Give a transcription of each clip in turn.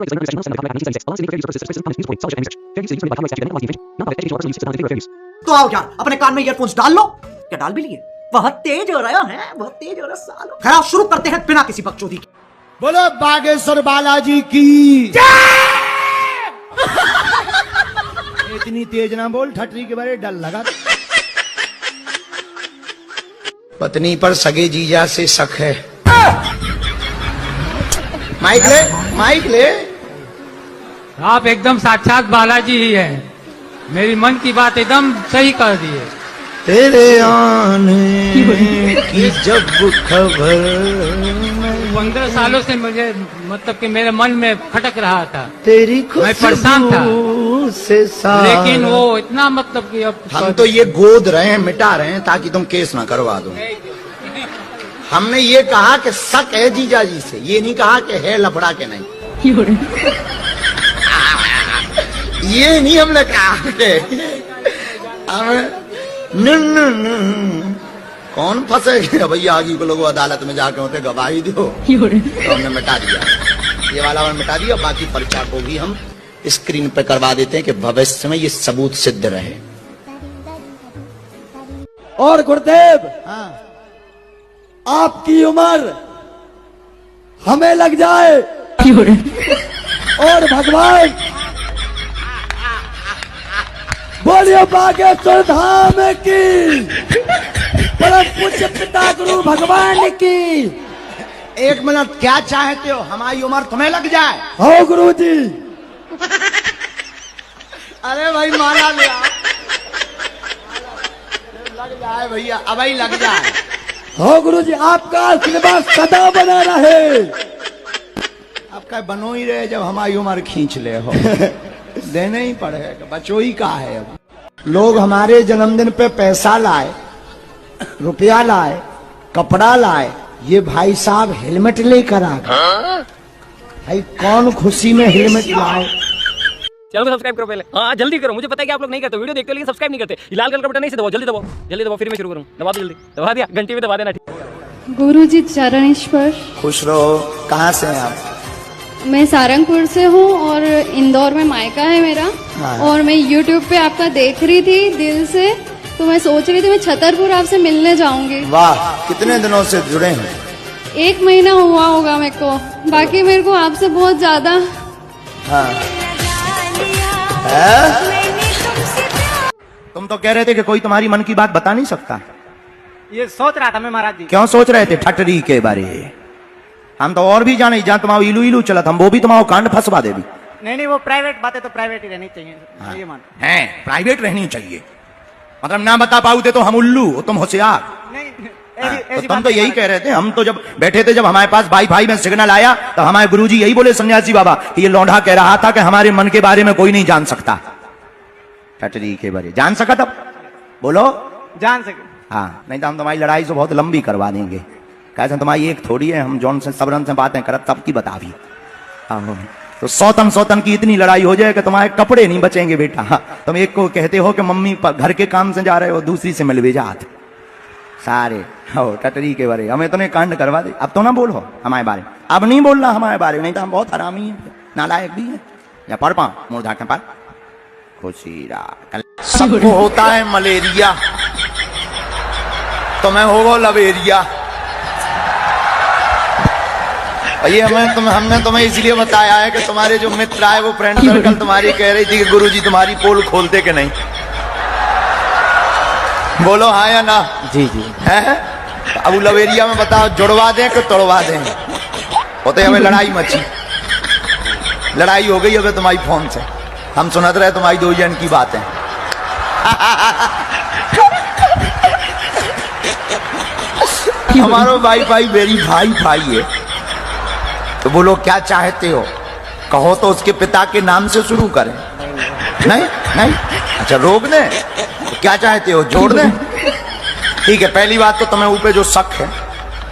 तो आओ यार, अपने कान में ईयरफोन्स डाल लो। क्या डाल भी लिए? बहुत तेज हो रहा है, बहुत तेज हो रहा है सालो। खैर आप शुरू करते हैं बिना किसी बकचोदी के। बोलो बागेश्वर बालाजी की। इतनी तेज ना बोल, ठटरी के बारे डर लगा। पत्नी पर सगे जीजा से शक है। माइक ले, माइक ले। आप एकदम साक्षात बालाजी ही हैं। मेरी मन की बात एकदम सही कर दी है। तेरे आने की जब खबर 15 सालों से मुझे मतलब कि मेरे मन में खटक रहा था, तेरी मैं परेशान था, से लेकिन वो इतना मतलब कि अब हम तो ये गोद रहे हैं, मिटा रहे हैं ताकि तुम केस ना करवा दो। हमने ये कहा कि शक है जीजा जी से, ये नहीं कहा कि है लफड़ा के नहीं। ये नहीं हमने कहा कौन फंसे भैया, आगे को लोगों अदालत में जाके होते गवाही दो, तो हमने मिटा दिया। ये वाला हमने मिटा दिया, बाकी पर्चा को भी हम स्क्रीन पे करवा देते हैं कि भविष्य में ये सबूत सिद्ध रहे। और गुरुदेव, आपकी उम्र हमें लग जाए और भगवान बोलिए बागेश्वर धाम की, परम पूज्य पिता गुरु भगवान की। एक मिनट, क्या चाहते हो? हमारी उम्र तुम्हें लग जाए? हो गुरु जी। अरे भाई माला ले आओ। लग जाए भैया, अब ही लग जाए। हो गुरु जी, आपका आशीर्वाद सदा बना रहे। आपका बनो ही रहे, जब हमारी उम्र खींच ले हो। देने ही पड़ेगा, बचोई का है। अब लोग हमारे जन्मदिन पे पैसा लाए, रुपया लाए, कपड़ा लाए, ये भाई साहब हेलमेट लेकर आ गए। भाई कौन खुशी में हेलमेट लाए? चैनल को सब्सक्राइब करो पहले। हाँ जल्दी करो, मुझे पता है कि आप लोग नहीं करते, वीडियो देखते हो लेकिन सब्सक्राइब नहीं करते। लाल कलर का बटन नहीं से दबाओ, जल्दी दबाओ, जल्दी दबाओ, फिर मैं शुरू करूँ। दबा दो जल्दी, दबा दिया, घंटी भी दबा देना। ठीक। गुरुजी चरण स्पर्श। खुश रहो। कहाँ से हैं आप? मैं सारंगपुर से हूँ और इंदौर में मायका है मेरा। और मैं YouTube पे आपका देख रही थी दिल से, तो मैं सोच रही थी मैं छतरपुर आपसे मिलने जाऊंगी। वाह, कितने दिनों से जुड़े हैं? 1 महीना हुआ होगा मेरे को, बाकी मेरे को आपसे बहुत ज्यादा। हाँ। तुम तो कह रहे थे कि कोई तुम्हारी मन की बात बता नहीं सकता। ये सोच रहा था मैं महाराज जी। क्यों सोच रहे थे? ठटरी के बारे हम तो और भी जाने, जहाँ तुम्हारा इलू इलू चला था, हम वो भी तुम्हारा कांड फंसवा दे भी। नहीं वो प्राइवेट बातें तो प्राइवेट ही रहनी चाहिए। हाँ। ये मान हैं, प्राइवेट रहनी चाहिए। मतलब ना बता पाओगे तो हम उल्लू, तुम होशियार। तो तुम तो यही कह रहे थे। हम तो जब बैठे थे, जब हमारे पास वाईफाई में सिग्नल आया, तो हमारे गुरुजी यही बोले सन्यासी बाबा कि ये लौंडा कह रहा था कि हमारे मन के बारे में कोई नहीं जान सकता। ठटरी के बारे जान सका तब? बोलो जान सके। हाँ, नहीं तो हम तुम्हारी लड़ाई से बहुत लंबी करवा देंगे। कैसे तुम्हारी एक थोड़ी है, हम जौन से सबरन से बातें करब सबकी बता भी। तो सौतन की इतनी लड़ाई हो जाए कि तुम्हारे कपड़े नहीं बचेंगे बेटा। हाँ, तुम एक को कहते हो कि मम्मी घर के काम से जा रहे हो, दूसरी से मिल भेजात सारे। हो ठटरी के बारे हमें तुम्हें कांड करवा दे। अब तो ना बोलो हमारे बारे में, अब नहीं बोलना हमारे बारे में, नहीं तो हम बहुत हरामी हैं, नालायक भी हैं। या पढ़ पा मुर्धा के पार खुशीरा। सबको होता है मलेरिया, तुम्हें होगा लवेरिया। ये हमने तुम्हें इसलिए बताया है कि तुम्हारे जो मित्र आए, वो फ्रेंड सर्कल तुम्हारी कह रही थी कि गुरुजी तुम्हारी पोल खोलते कि नहीं। बोलो हाँ या ना? जी जी है। अब लवेरिया में बताओ, जुड़वा दें कि तोड़वा दें? होते हमें लड़ाई मची, लड़ाई हो गई अबे तुम्हारी फोन से। हम सुनत रहे तुम्हारी 2 जन की बातें। हमारो वाईफाई मेरी भाई है। तो बोलो क्या चाहते हो? कहो तो उसके पिता के नाम से शुरू करें। नहीं नहीं, अच्छा रोक दें? तो क्या चाहते हो, जोड़ दें? ठीक है, पहली बात तो तुम्हें ऊपर जो शक है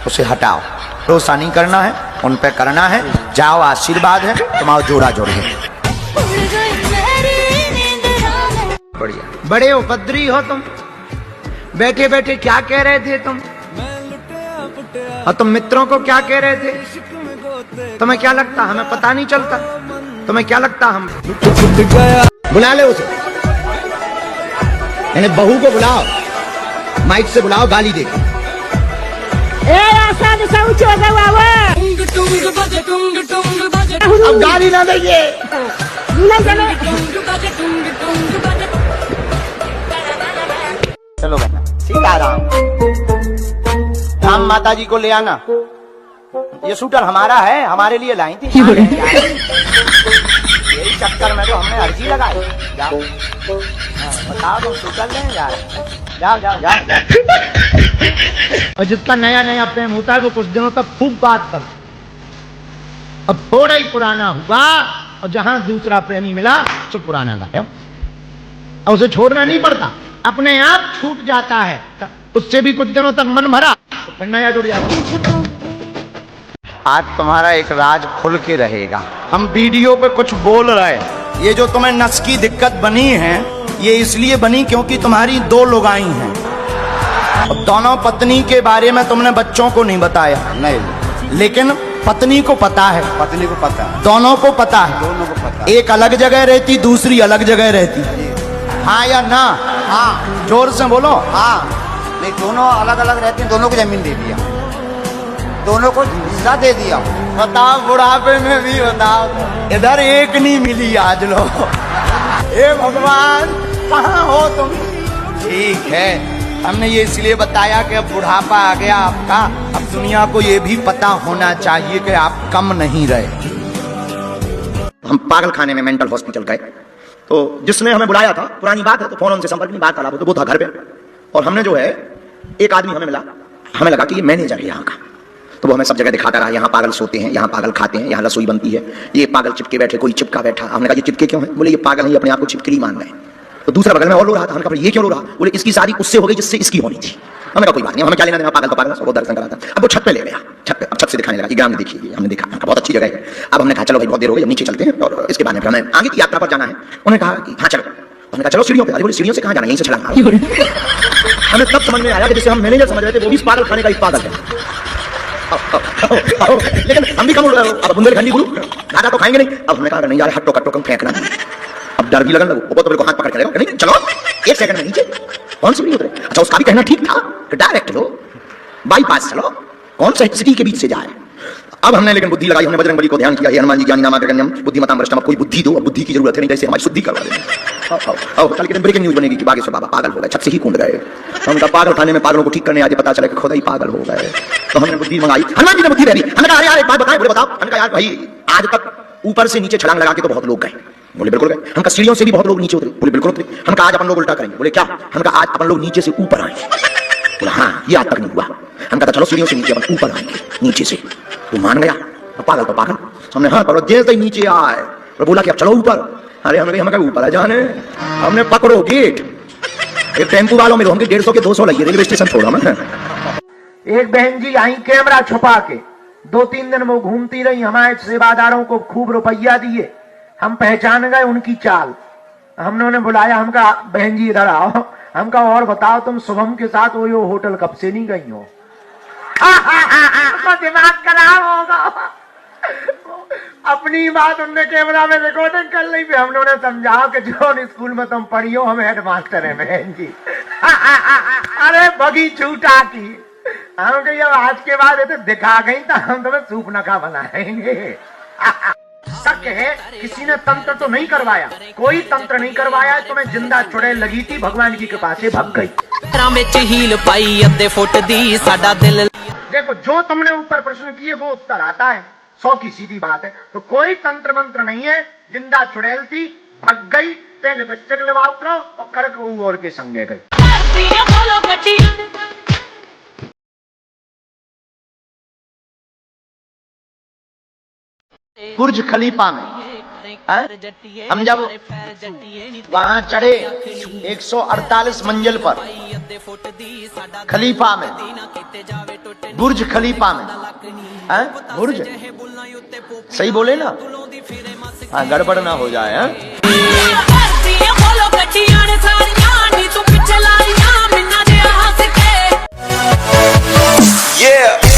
उसे हटाओ, भरोसा नहीं करना है, उन पे करना है। जाओ, आशीर्वाद है, तुम्हारा जोड़ा जोड़ है। बढ़िया, बड़े उपद्रवी हो तुम। बैठे बैठे क्या कह रहे थे तुम? और तुम मित्रों को क्या कह रहे थे? तुम्हें क्या लगता हमें पता नहीं चलता? तुम्हें क्या लगता हम गया बुला ले उसे, यानी बहू को बुलाओ, माइक से बुलाओ, गाली दे। अब गाली ना दीजिए। चलो बहना, सीताराम। राम माता जी को ले आना। ये शूटर हमारा है, हमारे लिए लाई थी। यही चक्कर में तो हमने अर्जी लगाई। जाओ बताओ, तुम शूटर लेने जा रहे हो? जाओ जाओ जाओ। और जिसका नया नया प्रेम होता है वो कुछ दिनों तक खूब बात कर, अब थोड़ा ही पुराना हुआ और जहां दूसरा प्रेमी मिला तो पुराना लाया, और उसे छोड़ना नहीं पड़ता, अपने आप छूट जाता है। उससे भी कुछ दिनों तक मन भरा तो फिर नया जुड़ जाता। आज तुम्हारा एक राज खुल के रहेगा। हम वीडियो पे कुछ बोल रहे हैं। ये जो तुम्हें नस की दिक्कत बनी है, ये इसलिए बनी क्योंकि तुम्हारी दो लुगाई हैं। और दोनों पत्नी के बारे में तुमने बच्चों को नहीं बताया। नहीं, लेकिन पत्नी को पता है। पत्नी को पता है, दोनों को पता है। दोनों को पता है। एक अलग जगह रहती, दूसरी अलग जगह रहती। हाँ या ना? हाँ। जोर से बोलो। हाँ। नहीं, दोनों अलग अलग रहती हैं, दोनों को जमीन दे दिया, दोनों को हिस्सा दे दिया। बताओ, बुढ़ापे में भी बताओ, इधर एक नहीं मिली आज लो। हे भगवान, कहाँ हो तुम? ठीक है, हमने ये इसलिए बताया कि अब बुढ़ापा आ गया आपका, अब दुनिया को ये भी पता होना चाहिए कि आप कम नहीं रहे। हम पागल खाने में, मेंटल हॉस्पिटल गए, तो जिसने हमें बुलाया था, पुरानी बात है तो फोन उनसे संपर्क नहीं, बात तो वो था घर पे। और हमने जो है, एक आदमी हमें मिला, हमें लगा कि ये मैनेजर है यहाँ का, तो वो हमें सब जगह दिखाता रहा, यहाँ पागल सोते हैं, यहाँ पागल खाते हैं, यहाँ रसोई बनती है, ये पागल चिपके बैठे, कोई चिपका बैठा। हमने कहा ये चिपके क्यों है? बोले ये पागल है, अपने आप को चिपकली मान रहे हैं। तो दूसरा बगल में और रो रहा था, हमने कहा ये क्यों रो रहा? बोले इसकी शादी उससे हो गई जिससे इसकी होनी थी। हमने कहा कोई बात नहीं, हमें क्या लेना देना, पागल तो पागल, वो दर्शन करा था। अब वो छत पे ले गया, छत पे, अब छत से दिखाने लगा, ये ग्राम देखिए, हमने देखा बहुत अच्छी जगह है। अब हमने कहा चलो भाई बहुत देर हो गई, नीचे चलते हैं और इसके बाद में हमें आगे की यात्रा पर जाना है। उन्होंने कहा कि हाँ चलो, हमने कहा चलो सीढ़ियों पे। अरे बोले सीढ़ियों से कहाँ जाना, यहीं से छलांग मारो। हमें तब समझ में आया कि जैसे हम मैनेजर समझ रहे थे, वो भी पागल खाने का एक पागल है। लेकिन हम भी कम, अब बुंदेलखंडी गुरु दादा तो खाएंगे नहीं। अब हमने कहा नहीं यार, हट्टो कट्टो कम फेंकना। अब डर भी लगने लगो, वो तो मेरे को हाथ पकड़ के नहीं चलो, एक सेकंड में नीचे। कौन सी उतरे? अच्छा, उसका भी कहना ठीक था कि डायरेक्ट लो, बाईपास चलो, कौन सा सिटी के बीच से जाए। अब हमने लेकिन बुद्धि लगाई, हमने बजरंगबली को ध्यान किया, हनुमान जी ज्ञानी नामा गण्यम बुद्धिमतां वरिष्ठम। कोई बुद्धि दो, अब बुद्धि की जरूरत है नहीं, जैसे हमारी शुद्धि करवा देना। कल के दिन ब्रेकिंग न्यूज बनेगी कि बागेश्वर बाबा पागल हो गए, छत से ही कूद गए। हमने कहा पागल खाने में पागलों को ठीक करने आज पता चला कि खुद ही पागल हो गए। तो हमने बुद्धि मंगाई, हनुमान जी ने बुद्धि दे दी। हमने कहा अरे यार एक बात बताएं। बोले बताओ। हमने कहा यार भाई, आज तक ऊपर से नीचे छलांग लगा के तो बहुत लोग गए। बोले बिल्कुल गए। हम कहा सीढ़ियों से भी बहुत लोग नीचे उतरे। बोले बिल्कुल उतरे। हम कहा आज अपन लोग उल्टा करेंगे। बोले क्या? हम कहा आज अपन लोग नीचे से ऊपर आए। बोला हाँ, ये आज तक नहीं हुआ। हम कहा चलो सीढ़ियों से नीचे अपन ऊपर आएंगे, नीचे से। तो मान गया, पागल तो पागल। हमने हाँ पकड़ो, जैसे ही नीचे आए और बोला कि अब चलो ऊपर। अरे हमें ऊपर आ जाने, हमने पकड़ो गेट। टेम्पू वालों में होंगे 150 के 200 लगी, रेलवे स्टेशन छोड़ा मैं। एक बहन जी आई कैमरा छुपा के, 2-3 दिन वो घूमती रही, हमारे सेवादारों को खूब रुपया दिए, हम पहचान गए उनकी चाल। हमने उन्हें बुलाया, हम कहा बहन जी इधर आओ। हम कहा और बताओ, तुम शुभम के साथ वो होटल कब से नहीं गई हो? दिमाग खराब होगा। अपनी बात उनने कैमरा में रिकॉर्डिंग कर ली। हमने उन्हें समझाओ कि जो स्कूल में तुम पढ़ी हो, हम हेडमास्टर हैं बहन जी। अरे बगी छूटा की। हम कही अब आज के बाद तो दिखा गई तो हम तुम्हें सूप नखा बनाएंगे। शक है किसी ने तंत्र तो नहीं करवाया, कोई तंत्र नहीं करवाया, तुम्हें जिंदा चुड़ैल लगी थी, भगवान की कृपा से भग गई। देखो, जो तुमने ऊपर प्रश्न किए वो उत्तर आता है, 100 की सीधी बात है। तो कोई तंत्र मंत्र नहीं है, जिंदा चुड़ैल थी, भग गई। पहले बच्चे के लिए उतरो और कर और के संगे गई। बुर्ज खलीफा में हम जब वहां चढ़े 148 मंजिल पर, खलीफा में, बुर्ज खलीफा में, बुर्ज सही बोले ना, हाँ गड़बड़ ना हो जाए। Yeah.